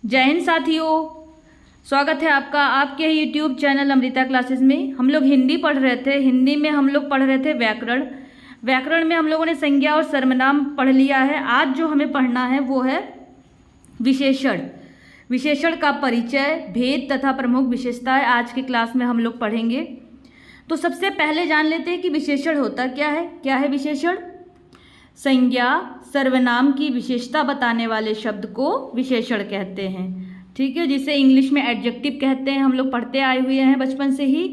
जय हिंद साथियों, स्वागत है आपका आपके यूट्यूब चैनल अमृता क्लासेस में। हम लोग हिंदी पढ़ रहे थे। हिंदी में हम लोग पढ़ रहे थे व्याकरण। व्याकरण में हम लोगों ने संज्ञा और सर्वनाम पढ़ लिया है। आज जो हमें पढ़ना है वो है विशेषण। विशेषण का परिचय, भेद तथा प्रमुख विशेषताएं आज की क्लास में हम लोग पढ़ेंगे। तो सबसे पहले जान लेते हैं कि विशेषण होता क्या है। क्या है विशेषण? संज्ञा सर्वनाम की विशेषता बताने वाले शब्द को विशेषण कहते हैं। ठीक है, जिसे इंग्लिश में एडजेक्टिव कहते हैं। हम लोग पढ़ते आए हुए हैं बचपन से ही।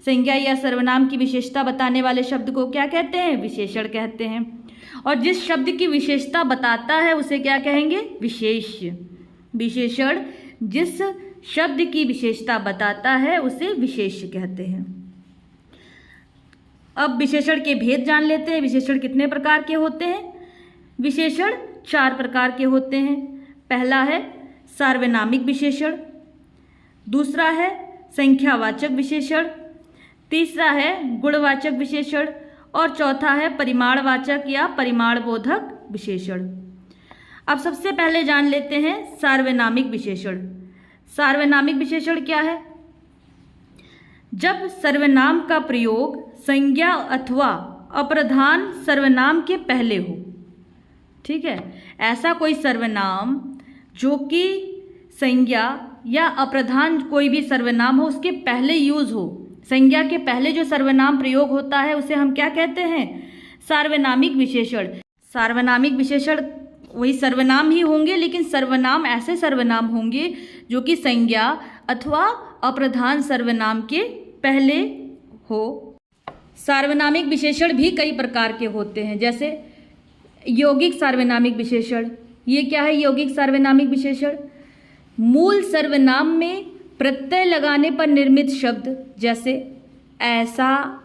संज्ञा या सर्वनाम की विशेषता बताने वाले शब्द को क्या कहते हैं? विशेषण कहते हैं। और जिस शब्द की विशेषता बताता है उसे क्या कहेंगे? विशेष्य। विशेषण जिस शब्द की विशेषता बताता है उसे विशेष्य कहते हैं। अब विशेषण के भेद जान लेते हैं। विशेषण कितने प्रकार के होते हैं? विशेषण 4 प्रकार के होते हैं। पहला है सार्वनामिक विशेषण, दूसरा है संख्यावाचक विशेषण, तीसरा है गुणवाचक विशेषण और चौथा है परिमाणवाचक या परिमाणबोधक विशेषण। अब सबसे पहले जान लेते हैं सार्वनामिक विशेषण। सार्वनामिक विशेषण क्या है? जब सर्वनाम का प्रयोग संज्ञा अथवा अप्रधान सर्वनाम के पहले हो। ठीक है, ऐसा कोई सर्वनाम जो कि संज्ञा या अप्रधान कोई भी सर्वनाम हो उसके पहले यूज हो। संज्ञा के पहले जो सर्वनाम प्रयोग होता है उसे हम क्या कहते हैं? सार्वनामिक विशेषण। सार्वनामिक विशेषण वही सर्वनाम ही होंगे, लेकिन सर्वनाम ऐसे सर्वनाम होंगे जो कि संज्ञा अथवा अप्रधान सर्वनाम के पहले हो। सार्वनामिक विशेषण भी कई प्रकार के होते हैं, जैसे यौगिक सार्वनामिक विशेषण। ये क्या है यौगिक सार्वनामिक विशेषण? मूल सर्वनाम में प्रत्यय लगाने पर निर्मित शब्द, जैसे ऐसा,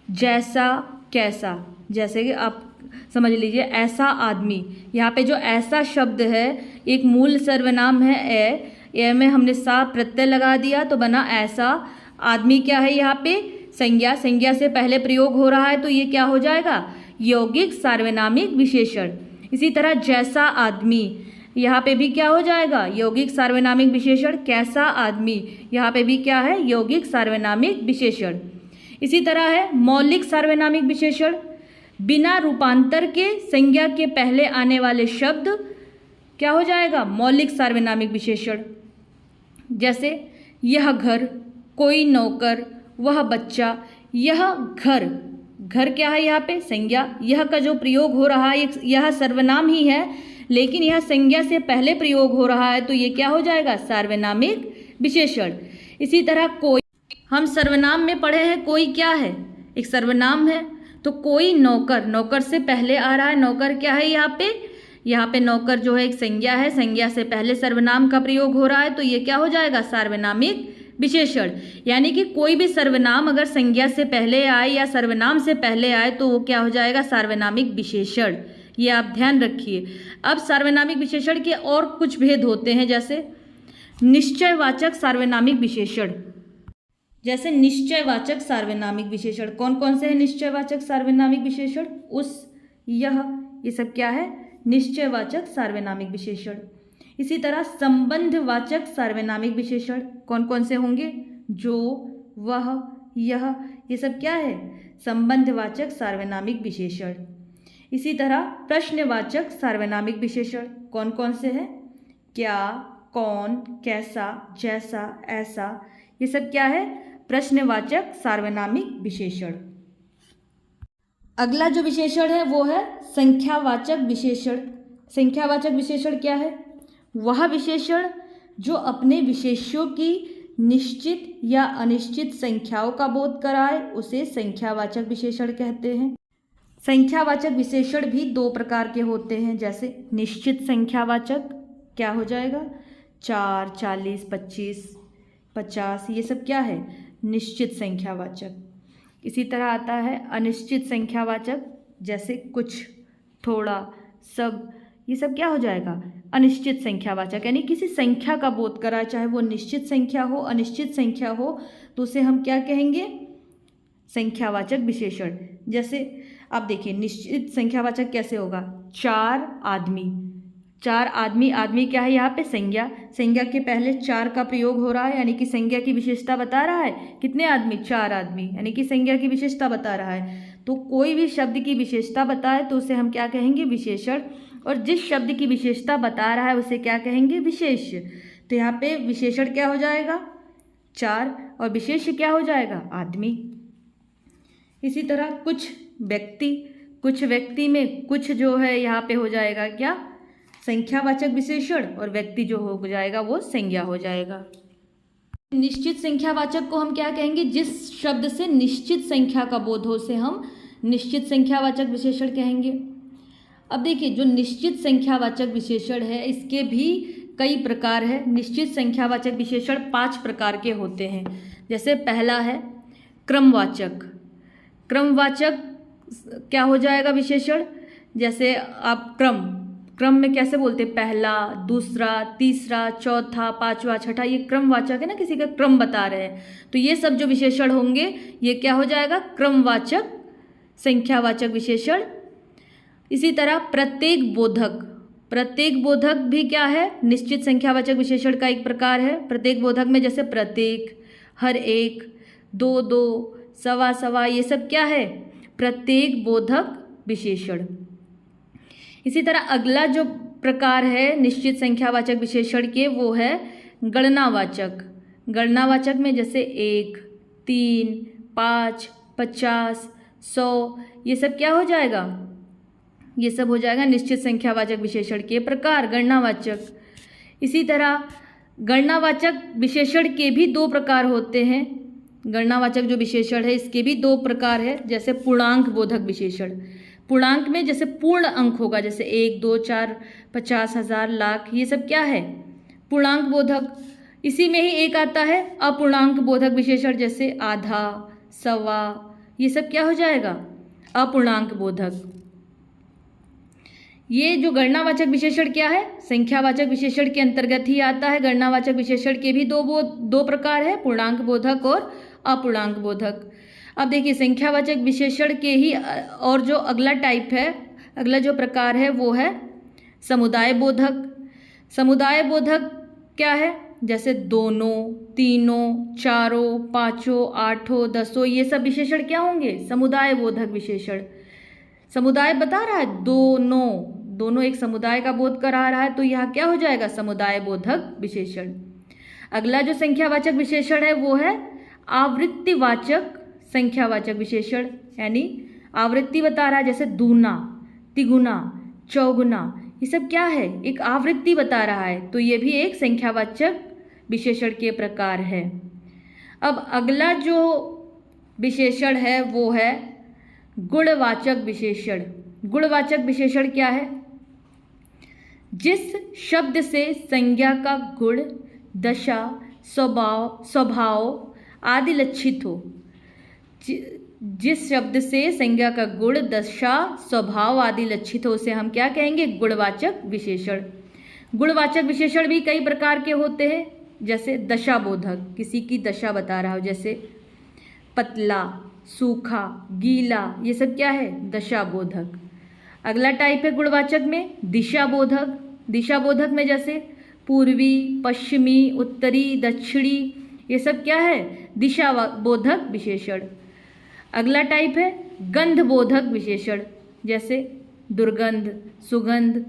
जैसा, कैसा। जैसे कि आप समझ लीजिए ऐसा आदमी, यहाँ पे जो ऐसा शब्द है एक मूल सर्वनाम है ए में हमने सा प्रत्यय लगा दिया तो बना ऐसा। आदमी क्या है यहाँ पे? संज्ञा। संज्ञा से पहले प्रयोग हो रहा है तो ये क्या हो जाएगा? यौगिक सार्वनामिक विशेषण। इसी तरह जैसा आदमी, यहाँ पे भी क्या हो जाएगा? यौगिक सार्वनामिक विशेषण। कैसा आदमी, यहाँ पे भी क्या है? यौगिक सार्वनामिक विशेषण। इसी तरह है मौलिक सार्वनामिक विशेषण। बिना रूपांतर के संज्ञा के पहले आने वाले शब्द क्या हो जाएगा? मौलिक सार्वनामिक विशेषण। जैसे यह घर, कोई नौकर, वह बच्चा। यह घर, घर क्या है यहाँ पे? संज्ञा। यह का जो प्रयोग हो रहा है यह सर्वनाम ही है, लेकिन यह संज्ञा से पहले प्रयोग हो रहा है तो ये क्या हो जाएगा? सार्वनामिक विशेषण। इसी तरह कोई, हम सर्वनाम में पढ़े हैं कोई क्या है? एक सर्वनाम है। तो कोई नौकर, नौकर से पहले आ रहा है। नौकर क्या है यहाँ पे? यहाँ पे नौकर जो है एक संज्ञा है। संज्ञा से पहले सर्वनाम का प्रयोग हो रहा है तो ये क्या हो जाएगा? सार्वनामिक विशेषण। यानी कि कोई भी सर्वनाम अगर संज्ञा से पहले आए या सर्वनाम से पहले आए तो वो क्या हो जाएगा? सार्वनामिक विशेषण। ये आप ध्यान रखिए। अब सार्वनामिक विशेषण के और कुछ भेद होते हैं, जैसे निश्चयवाचक सार्वनामिक विशेषण। जैसे निश्चयवाचक सार्वनामिक विशेषण कौन कौन से हैं? निश्चयवाचक सार्वनामिक विशेषण उस, यह, ये सब क्या है? निश्चयवाचक सार्वनामिक विशेषण। इसी तरह संबंधवाचक सार्वनामिक विशेषण कौन कौन से होंगे? जो, वह, यह, ये सब क्या है? संबंधवाचक सार्वनामिक विशेषण। इसी तरह प्रश्नवाचक सार्वनामिक विशेषण कौन कौन से हैं? क्या, कौन, कैसा, जैसा, ऐसा, ये सब क्या है? प्रश्नवाचक सार्वनामिक विशेषण। अगला जो विशेषण है वो है संख्यावाचक विशेषण। संख्यावाचक विशेषण क्या है? वह विशेषण जो अपने विशेष्यों की निश्चित या अनिश्चित संख्याओं का बोध कराए उसे संख्यावाचक विशेषण कहते हैं। संख्यावाचक विशेषण भी 2 प्रकार के होते हैं, जैसे निश्चित संख्यावाचक, क्या हो जाएगा? 4, 40, 25, 50, ये सब क्या है? निश्चित संख्यावाचक। इसी तरह आता है अनिश्चित संख्यावाचक, जैसे कुछ, थोड़ा, सब, ये सब क्या हो जाएगा? अनिश्चित संख्यावाचक। यानी किसी संख्या का बोध कराए, चाहे वो निश्चित संख्या हो, अनिश्चित संख्या हो, तो उसे हम क्या कहेंगे? संख्यावाचक विशेषण। जैसे आप देखिए निश्चित संख्यावाचक कैसे होगा? 4 आदमी, चार आदमी, आदमी क्या है यहाँ पे? संज्ञा। संज्ञा के पहले चार का प्रयोग हो रहा है, यानी कि संज्ञा की विशेषता बता रहा है। कितने आदमी? चार आदमी, यानी कि संज्ञा की विशेषता बता रहा है। तो कोई भी शब्द की विशेषता बताए तो उसे हम क्या कहेंगे? विशेषण। और जिस शब्द की विशेषता बता रहा है उसे क्या कहेंगे? विशेष्य। तो यहाँ पे विशेषण क्या हो जाएगा? चार, और विशेष्य क्या हो जाएगा? आदमी। इसी तरह कुछ व्यक्ति, कुछ व्यक्ति में कुछ जो है यहाँ पे हो जाएगा क्या? संख्यावाचक विशेषण, और व्यक्ति जो हो जाएगा वो संज्ञा हो जाएगा। निश्चित संख्यावाचक को हम क्या कहेंगे? जिस शब्द से निश्चित संख्या का बोध हो उसे हम निश्चित संख्यावाचक विशेषण कहेंगे। अब देखिए, जो निश्चित संख्यावाचक विशेषण है इसके भी कई प्रकार है। निश्चित संख्यावाचक विशेषण 5 प्रकार के होते हैं। जैसे पहला है क्रमवाचक। क्रमवाचक क्या हो जाएगा विशेषण? जैसे आप क्रम में कैसे बोलते हैं? पहला, दूसरा, तीसरा, चौथा, पांचवा, छठा, ये क्रमवाचक है ना, किसी का क्रम बता रहे हैं। तो ये सब जो विशेषण होंगे ये क्या हो जाएगा? क्रमवाचक संख्यावाचक विशेषण। इसी तरह प्रत्येक बोधक। प्रत्येक बोधक भी क्या है? निश्चित संख्यावाचक विशेषण का एक प्रकार है। प्रत्येक बोधक में जैसे प्रत्येक, हर एक, दो दो, सवा सवा, ये सब क्या है? प्रत्येक बोधक विशेषण। इसी तरह अगला जो प्रकार है निश्चित संख्यावाचक विशेषण के वो है गणनावाचक। गणनावाचक में जैसे 1, 3, 5, 50, 100, ये सब क्या हो जाएगा? ये सब हो जाएगा निश्चित संख्यावाचक विशेषण के प्रकार, गणनावाचक। इसी तरह गणनावाचक विशेषण के भी 2 प्रकार होते हैं। गणनावाचक जो विशेषण है इसके भी 2 प्रकार है। जैसे पूर्णांक बोधक विशेषण। पूर्णांक में जैसे पूर्ण अंक होगा, जैसे 1, 2, 4, 50, 1000, लाख, ये सब क्या है? पूर्णांक बोधक। इसी में ही एक आता है अपूर्णांक बोधक विशेषण, जैसे आधा, सवा, ये सब क्या हो जाएगा? अपूर्णांक बोधक। ये जो गणनावाचक विशेषण क्या है? संख्यावाचक विशेषण के अंतर्गत ही आता है। गणनावाचक विशेषण के भी दो प्रकार है, पूर्णांक बोधक और अपूर्णांक बोधक। अब देखिए, संख्यावाचक विशेषण के ही और जो अगला टाइप है, अगला जो प्रकार है वो है समुदाय बोधक। समुदाय बोधक क्या है? जैसे दोनों, तीनों, चारों, पांचों, आठों, दसों, ये सब विशेषण क्या होंगे? समुदाय बोधक विशेषण। समुदाय बता रहा है दोनों एक समुदाय का बोध करा रहा है, तो यहाँ क्या हो जाएगा? समुदाय बोधक विशेषण। अगला जो संख्यावाचक विशेषण है वो है आवृत्तिवाचक संख्यावाचक विशेषण, यानी आवृत्ति बता रहा है, जैसे दूना, तिगुना, चौगुना, ये सब क्या है? एक आवृत्ति बता रहा है, तो ये भी एक संख्यावाचक विशेषण के प्रकार है। अब अगला जो विशेषण है वो है गुणवाचक विशेषण। गुणवाचक विशेषण क्या है? जिस शब्द से संज्ञा का गुण, दशा, स्वभाव आदि लक्षित हो। जिस शब्द से संज्ञा का गुण, दशा, स्वभाव आदि लक्षित हो उसे हम क्या कहेंगे? गुणवाचक विशेषण। गुणवाचक विशेषण भी कई प्रकार के होते हैं। जैसे दशाबोधक, किसी की दशा बता रहा हो, जैसे पतला, सूखा, गीला, ये सब क्या है? दशाबोधक। अगला टाइप है गुणवाचक में दिशाबोधक। दिशाबोधक में जैसे पूर्वी, पश्चिमी, उत्तरी, दक्षिणी, ये सब क्या है? दिशाबोधक विशेषण। अगला टाइप है गंधबोधक विशेषण, जैसे दुर्गंध, सुगंध।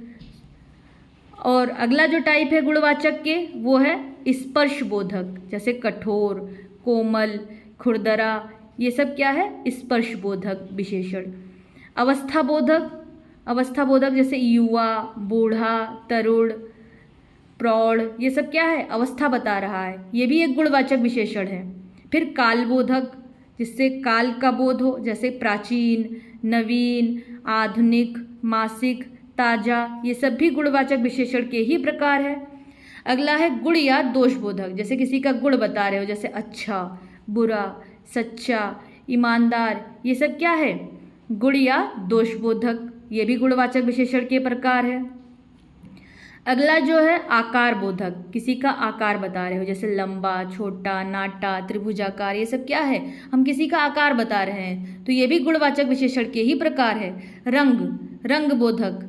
और अगला जो टाइप है गुणवाचक के वो है स्पर्शबोधक, जैसे कठोर, कोमल, खुरदरा, ये सब क्या है? स्पर्शबोधक विशेषण। अवस्थाबोधक, अवस्थाबोधक जैसे युवा, बूढ़ा, तरुण, प्रौढ़, ये सब क्या है? अवस्था बता रहा है, ये भी एक गुणवाचक विशेषण है। फिर कालबोधक, जिससे काल का बोध हो, जैसे प्राचीन, नवीन, आधुनिक, मासिक, ताजा, ये सब भी गुणवाचक विशेषण के ही प्रकार है। अगला है गुण या दोषबोधक, जैसे किसी का गुण बता रहे हो, जैसे अच्छा, बुरा, सच्चा, ईमानदार, ये सब क्या है? गुण या दोषबोधक, ये भी गुणवाचक विशेषण के प्रकार है। अगला जो है आकार बोधक, किसी का आकार बता रहे हो, जैसे लंबा, छोटा, नाटा, त्रिभुजाकार, ये सब क्या है? हम किसी का आकार बता रहे हैं, तो ये भी गुणवाचक विशेषण के ही प्रकार है। रंग, रंग बोधक,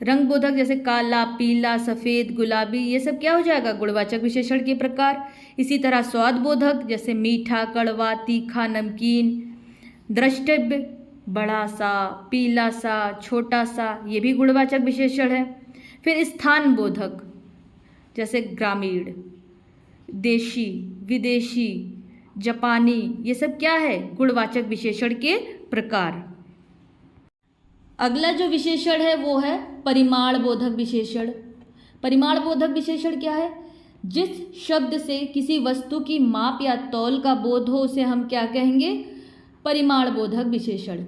रंग बोधक जैसे काला, पीला, सफ़ेद, गुलाबी, ये सब क्या हो जाएगा? गुणवाचक विशेषण के प्रकार। इसी तरह स्वाद बोधक जैसे मीठा, कड़वा, तीखा, नमकीन। द्रष्टव्य, बड़ा सा, पीला सा, छोटा सा, ये भी गुणवाचक विशेषण है। फिर स्थान बोधक जैसे ग्रामीण, देशी, विदेशी, जापानी, ये सब क्या है? गुणवाचक विशेषण के प्रकार। अगला जो विशेषण है वो है परिमाण बोधक विशेषण। परिमाण बोधक विशेषण क्या है? जिस शब्द से किसी वस्तु की माप या तौल का बोध हो उसे हम क्या कहेंगे? परिमाण बोधक विशेषण।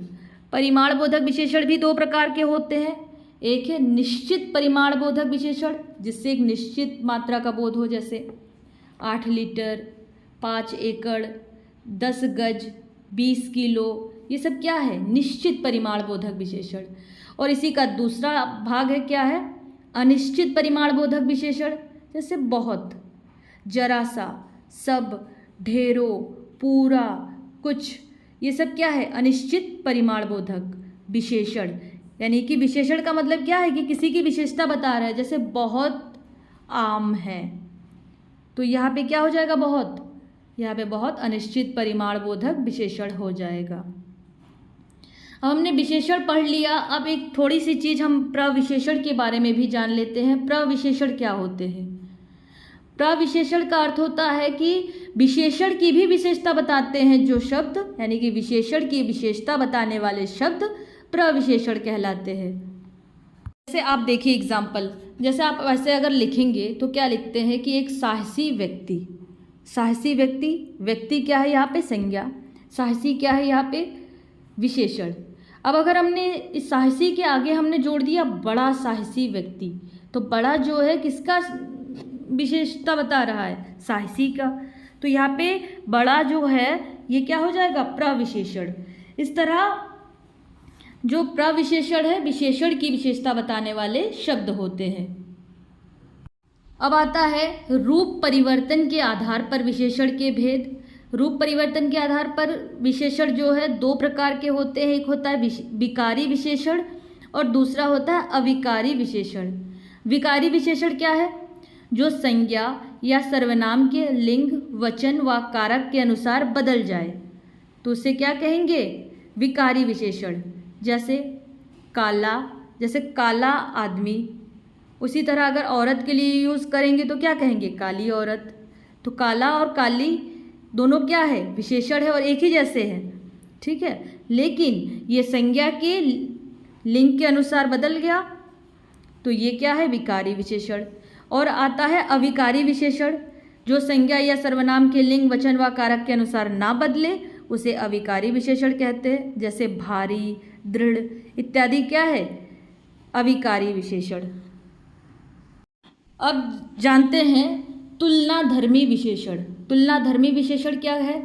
परिमाण बोधक विशेषण भी दो प्रकार के होते हैं। एक है निश्चित परिमाण बोधक विशेषण, जिससे एक निश्चित मात्रा का बोध हो, जैसे 8 लीटर, 5 एकड़, 10 गज, 20 किलो, ये सब क्या है? निश्चित परिमाण बोधक विशेषण। और इसी का दूसरा भाग है क्या है? अनिश्चित परिमाण बोधक विशेषण, जैसे बहुत, जरा सा, सब, ढेरों, पूरा, कुछ, ये सब क्या है? अनिश्चित परिमाण बोधक विशेषण। यानी कि विशेषण का मतलब क्या है कि किसी की विशेषता बता रहा है, जैसे बहुत आम है, तो यहाँ पे क्या हो जाएगा? बहुत, यहाँ पे बहुत अनिश्चित परिमाण बोधक विशेषण हो जाएगा। अब हमने विशेषण पढ़ लिया, अब एक थोड़ी सी चीज़ हम प्रविशेषण के बारे में भी जान लेते हैं। प्रविशेषण क्या होते हैं? प्रविशेषण का अर्थ होता है कि विशेषण की भी विशेषता बताते हैं जो शब्द, यानी कि विशेषण की विशेषता बताने वाले शब्द प्रविशेषण कहलाते हैं। जैसे आप देखिए एग्जाम्पल, जैसे आप ऐसे अगर लिखेंगे तो क्या लिखते हैं कि एक साहसी व्यक्ति। साहसी व्यक्ति, व्यक्ति क्या है यहाँ पे? संज्ञा। साहसी क्या है यहाँ पे? विशेषण। अब अगर हमने इस साहसी के आगे हमने जोड़ दिया बड़ा साहसी व्यक्ति, तो बड़ा जो है किसका विशेषता बता रहा है? साहसी का। तो यहाँ पे बड़ा जो है ये क्या हो जाएगा? प्रविशेषण। इस तरह जो प्रविशेषण है विशेषण की विशेषता बताने वाले शब्द होते हैं। अब आता है रूप परिवर्तन के आधार पर विशेषण के भेद। रूप परिवर्तन के आधार पर विशेषण जो है दो प्रकार के होते हैं। एक होता है विकारी विशेषण और दूसरा होता है अविकारी विशेषण। विकारी विशेषण क्या है? जो संज्ञा या सर्वनाम के लिंग, वचन व कारक के अनुसार बदल जाए तो उसे क्या कहेंगे? विकारी विशेषण। जैसे काला, जैसे काला आदमी। उसी तरह अगर औरत के लिए यूज़ करेंगे तो क्या कहेंगे? काली औरत। तो काला और काली दोनों क्या है? विशेषण है और एक ही जैसे हैं, ठीक है। लेकिन ये संज्ञा के लिंग के अनुसार बदल गया तो ये क्या है? विकारी विशेषण। और आता है अविकारी विशेषण, जो संज्ञा या सर्वनाम के लिंग, वचन व कारक के अनुसार ना बदले उसे अविकारी विशेषण कहते हैं। जैसे भारी, दृढ़ इत्यादि क्या है? अविकारी विशेषण। अब जानते हैं तुलनाधर्मी विशेषण। तुलनाधर्मी विशेषण क्या है?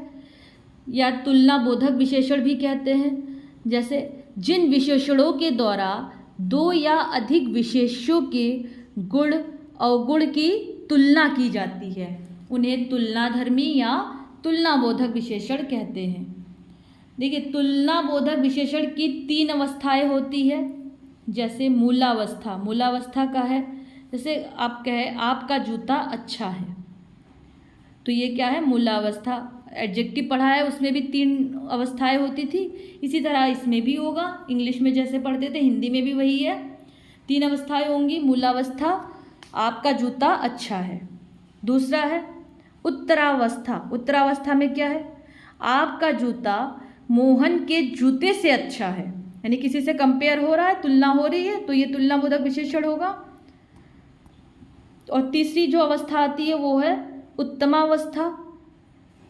या तुलना बोधक विशेषण भी कहते हैं। जैसे जिन विशेषणों के द्वारा दो या अधिक विशेष्यों के गुण अवगुण की तुलना की जाती है उन्हें तुलनाधर्मी या तुलना बोधक विशेषण कहते हैं। देखिए तुलना बोधक विशेषण की 3 अवस्थाएं होती है। जैसे मूलावस्था, मूलावस्था का है जैसे आप कहे आपका जूता अच्छा है, तो ये क्या है? मूलावस्था। एडजेक्टिव पढ़ा है उसमें भी 3 अवस्थाएं होती थी, इसी तरह इसमें भी होगा। इंग्लिश में जैसे पढ़ते थे हिंदी में भी वही है, 3 अवस्थाएं होंगी। मूलावस्था, आपका जूता अच्छा है। दूसरा है उत्तरावस्था। उत्तरावस्था में क्या है? आपका जूता मोहन के जूते से अच्छा है, यानी किसी से कंपेयर हो रहा है, तुलना हो रही है, तो ये तुलना बोधक विशेषण होगा। और तीसरी जो अवस्था आती है वो है उत्तमावस्था।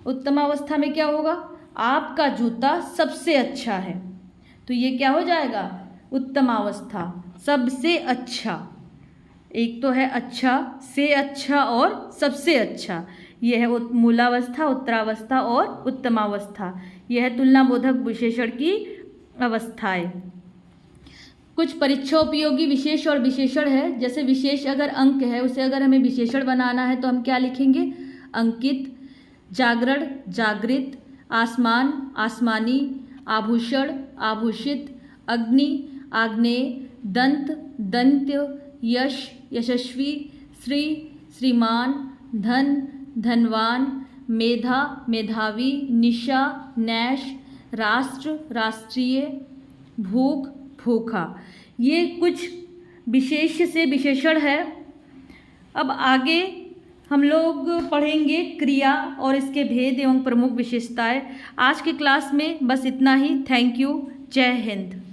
उत्तमावस्था में क्या होगा? आपका जूता सबसे अच्छा है, तो ये क्या हो जाएगा? उत्तमावस्था, सबसे अच्छा। एक तो है अच्छा, से अच्छा और सबसे अच्छा। यह है मूलावस्था, उत्तरावस्था और उत्तमावस्था। यह है तुलना बोधक विशेषण की अवस्थाएं। कुछ परीक्षा उपयोगी विशेष और विशेषण है। जैसे विशेष अगर अंक है उसे अगर हमें विशेषण बनाना है तो हम क्या लिखेंगे? अंकित, जागरण, जागृत, आसमान, आसमानी, आभूषण, आभूषित, अग्नि, आग्नेय, दंत, दंत्य, यश, यशस्वी, श्री, श्रीमान, धन, धनवान, मेधा, मेधावी, निशा, नैश, राष्ट्र, राष्ट्रीय, भूख, भूखा। ये कुछ विशेष से विशेषण है। अब आगे हम लोग पढ़ेंगे क्रिया और इसके भेद एवं प्रमुख विशेषताएं। आज की क्लास में बस इतना ही। Thank you. जय हिंद।